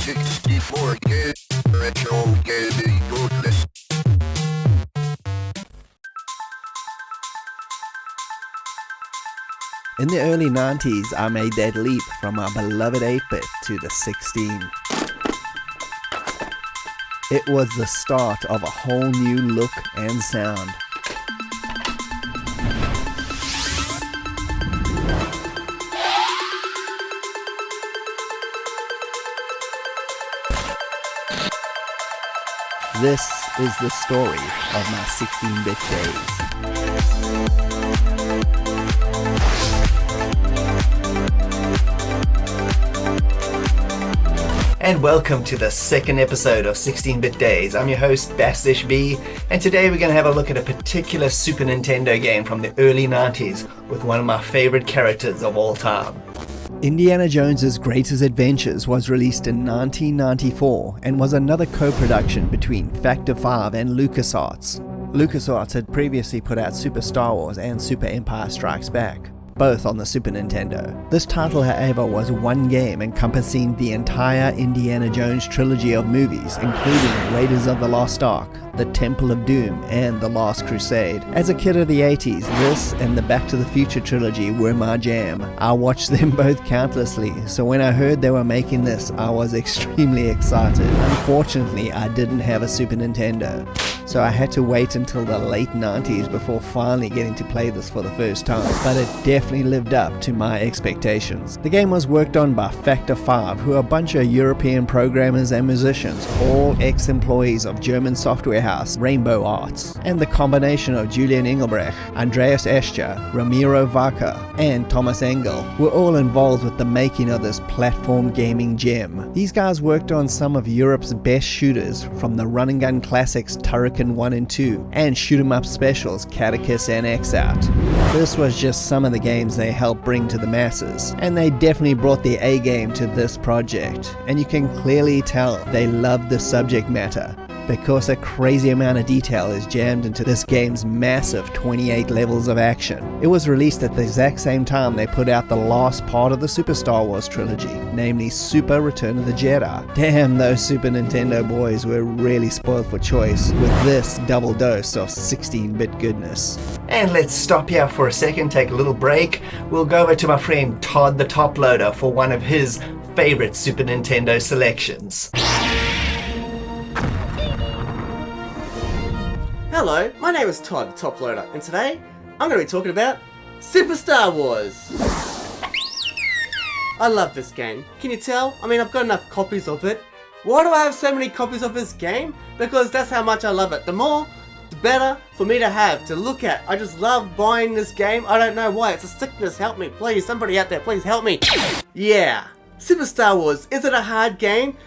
64 K retro gaming goodness. In the early 90s, I made that leap from my beloved 8-bit to the 16. It was the start of a whole new look and sound. This is the story of my 16-bit days. And welcome to the second episode of 16-Bit Days. I'm your host, BassDashB, and today we're going to have a look at a particular Super Nintendo game from the early 90s with one of my favorite characters of all time. Indiana Jones's Greatest Adventures was released in 1994 and was another co-production between Factor 5 and LucasArts. LucasArts had previously put out Super Star Wars and Super Empire Strikes Back, both on the Super Nintendo. This title, however, was one game encompassing the entire Indiana Jones trilogy of movies, including Raiders of the Lost Ark, The Temple of Doom, and The Last Crusade. As a kid of the 80s, this and the Back to the Future trilogy were my jam. I watched them both countlessly, so when I heard they were making this, I was extremely excited. Unfortunately, I didn't have a Super Nintendo, so I had to wait until the late 90s before finally getting to play this for the first time, but it definitely lived up to my expectations. The game was worked on by Factor 5, who are a bunch of European programmers and musicians, all ex-employees of German software house Rainbow Arts, and the combination of Julian Engelbrecht, Andreas Escher, Ramiro Vaca, and Thomas Engel were all involved with the making of this platform gaming gem. These guys worked on some of Europe's best shooters, from the run and gun classics Turrican 1 and 2, and shoot 'em up specials Catechus and X-Out. This was just some of the games they helped bring to the masses, and they definitely brought their A-game to this project, and you can clearly tell they loved the subject matter, because a crazy amount of detail is jammed into this game's massive 28 levels of action. It was released at the exact same time they put out the last part of the Super Star Wars trilogy, namely Super Return of the Jedi. Damn, those Super Nintendo boys were really spoiled for choice with this double dose of 16-bit goodness. And let's stop here for a second, take a little break. We'll go over to my friend Todd The Top Loader for one of his favorite Super Nintendo selections. Hello, my name is Todd The Top Loader, and today I'm going to be talking about Super Star Wars. I love this game. Can you tell? I mean, I've got enough copies of it. Why do I have so many copies of this game? Because that's how much I love it. The more, the better for me to have, to look at. I just love buying this game. I don't know why. It's a sickness. Help me, please. Somebody out there, please help me. Yeah. Super Star Wars. Is it a hard game?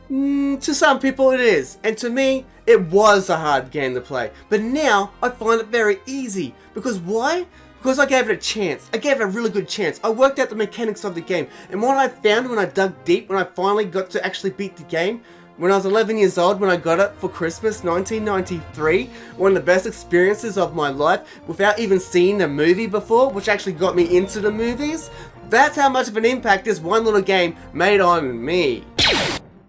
To some people it is, and to me it was a hard game to play, but now I find it very easy. Because why? Because I gave it a chance. I gave it a really good chance. I worked out the mechanics of the game, and what I found when I dug deep, when I finally got to actually beat the game, when I was 11 years old, when I got it for Christmas 1993, one of the best experiences of my life, without even seeing the movie before, which actually got me into the movies. That's how much of an impact this one little game made on me.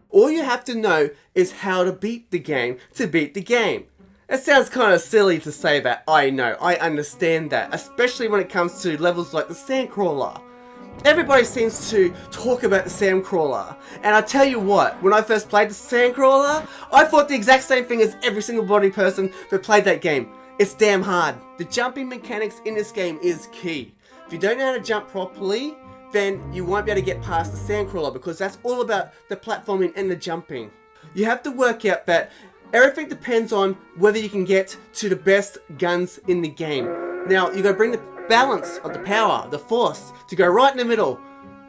All you have to know is how to beat the game to beat the game. It sounds kind of silly to say that, I know, I understand that, especially when it comes to levels like the Sandcrawler. Everybody seems to talk about the Sandcrawler, and I tell you what, when I first played the Sandcrawler, I thought the exact same thing as every single body person that played that game. It's damn hard. The jumping mechanics in this game is key. If you don't know how to jump properly, then you won't be able to get past the Sandcrawler, because that's all about the platforming and the jumping. You have to work out that everything depends on whether you can get to the best guns in the game. Now, you gotta bring the balance of the power, the force, to go right in the middle.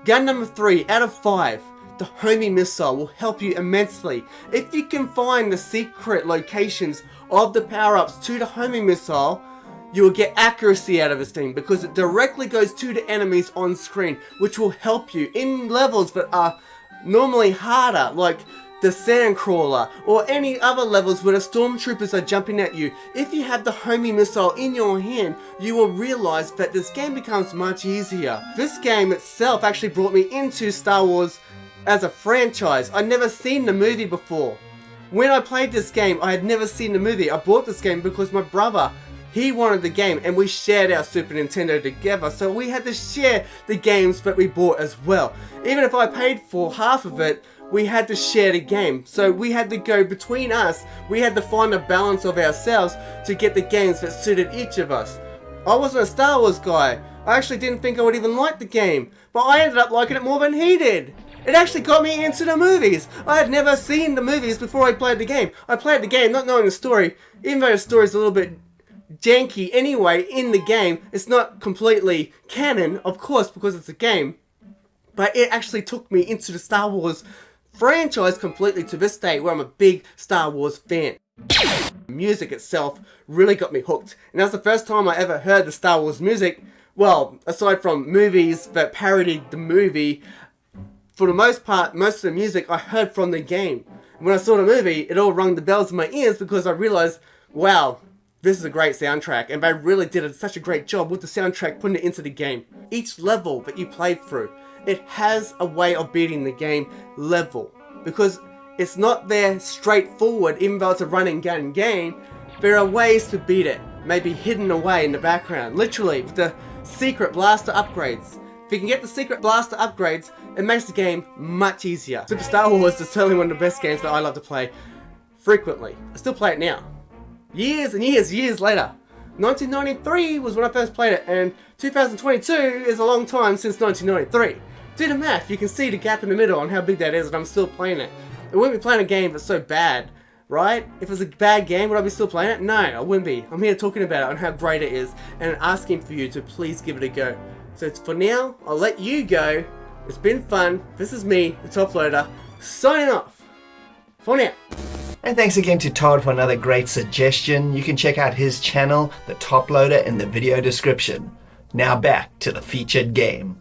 Gun number 3 out of 5, the homing missile, will help you immensely. If you can find the secret locations of the power-ups to the homing missile, you will get accuracy out of this thing, because it directly goes to the enemies on screen, which will help you in levels that are normally harder, like the Sandcrawler, or any other levels where the stormtroopers are jumping at you. If you have the homing missile in your hand, you will realize that this game becomes much easier. This game itself actually brought me into Star Wars as a franchise. I'd never seen the movie before. When I played this game, I had never seen the movie. I bought this game because my brother, he wanted the game, and we shared our Super Nintendo together, so we had to share the games that we bought as well. Even if I paid for half of it, we had to share the game. So we had to go between us, we had to find a balance of ourselves to get the games that suited each of us. I wasn't a Star Wars guy. I actually didn't think I would even like the game, but I ended up liking it more than he did. It actually got me into the movies. I had never seen the movies before I played the game. I played the game not knowing the story, even though the story's a little bit janky anyway in the game. It's not completely canon, of course, because it's a game. But it actually took me into the Star Wars franchise completely to this day, where I'm a big Star Wars fan. The music itself really got me hooked. And that was the first time I ever heard the Star Wars music. Well, aside from movies that parodied the movie, for the most part, most of the music I heard from the game. And when I saw the movie, it all rung the bells in my ears because I realized, wow, this is a great soundtrack, and they really did such a great job with the soundtrack putting it into the game. Each level that you played through, it has a way of beating the game level, because it's not there straightforward. Even though it's a running gun game, there are ways to beat it, maybe hidden away in the background, literally with the secret blaster upgrades. If you can get the secret blaster upgrades, it makes the game much easier. Super Star Wars is certainly one of the best games that I love to play frequently. I still play it now. Years and years later. 1993 was when I first played it, and 2022 is a long time since 1993. Do the math, you can see the gap in the middle on how big that is, and I'm still playing it. I wouldn't be playing a game that's so bad, right? If it was a bad game, would I be still playing it? No, I wouldn't be. I'm here talking about it, on how great it is, and asking for you to please give it a go. So for now, I'll let you go. It's been fun. This is me, the Top Loader, signing off. For now. And thanks again to Todd for another great suggestion. You can check out his channel, The Top Loader, in the video description. Now back to the featured game.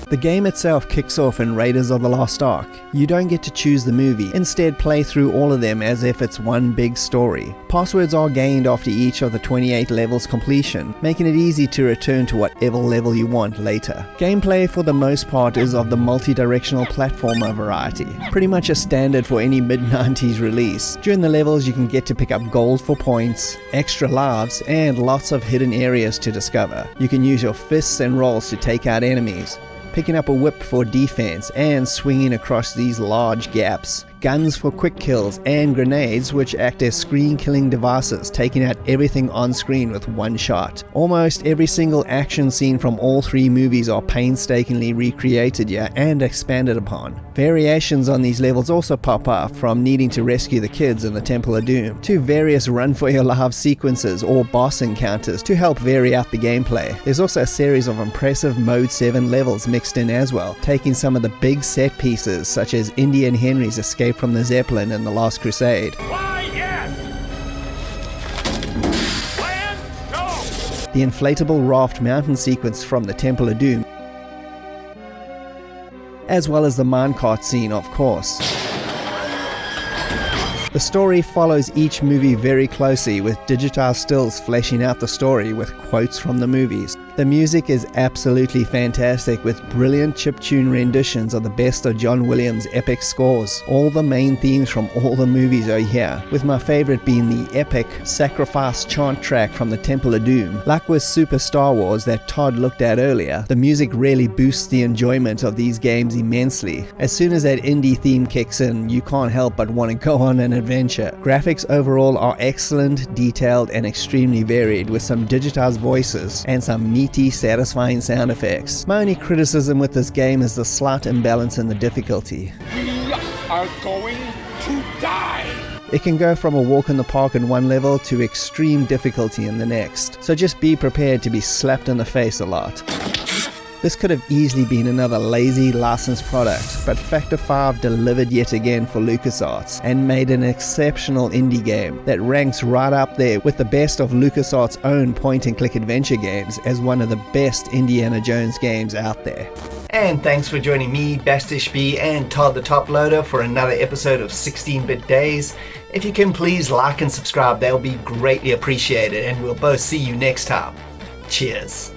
The game itself kicks off in Raiders of the Lost Ark. You don't get to choose the movie, instead play through all of them as if it's one big story. Passwords are gained after each of the 28 levels completion, making it easy to return to whatever level you want later. Gameplay for the most part is of the multi-directional platformer variety, pretty much a standard for any mid-90s release. During the levels you can get to pick up gold for points, extra lives, and lots of hidden areas to discover. You can use your fists and rolls to take out enemies, picking up a whip for defense, and swinging across these large gaps. Guns for quick kills, and grenades which act as screen killing devices, taking out everything on screen with one shot. Almost every single action scene from all three movies are painstakingly recreated here and expanded upon. Variations on these levels also pop up, from needing to rescue the kids in the Temple of Doom, to various run for your life sequences or boss encounters to help vary out the gameplay. There's also a series of impressive Mode 7 levels mixed in as well, taking some of the big set pieces such as Indy and Henry's escape from the Zeppelin in The Last Crusade. Why, yes! Land, go! The inflatable raft mountain sequence from the Temple of Doom, as well as the minecart scene, of course. The story follows each movie very closely, with digitized stills fleshing out the story with quotes from the movies. The music is absolutely fantastic, with brilliant chiptune renditions of the best of John Williams' epic scores. All the main themes from all the movies are here, with my favorite being the epic Sacrifice chant track from the Temple of Doom. Like with Super Star Wars that Todd looked at earlier, the music really boosts the enjoyment of these games immensely. As soon as that indie theme kicks in, you can't help but want to go on an adventure. Graphics overall are excellent, detailed, and extremely varied, with some digitized voices and some meaty, satisfying sound effects. My only criticism with this game is the slight imbalance in the difficulty. We are going to die! It can go from a walk in the park in one level to extreme difficulty in the next, so just be prepared to be slapped in the face a lot. This could have easily been another lazy licensed product, but Factor 5 delivered yet again for LucasArts and made an exceptional indie game that ranks right up there with the best of LucasArts' own point-and-click adventure games as one of the best Indiana Jones games out there. And thanks for joining me, Bastish B, and Todd The Top Loader for another episode of 16-Bit Days. If you can please like and subscribe, that will be greatly appreciated, and we'll both see you next time. Cheers.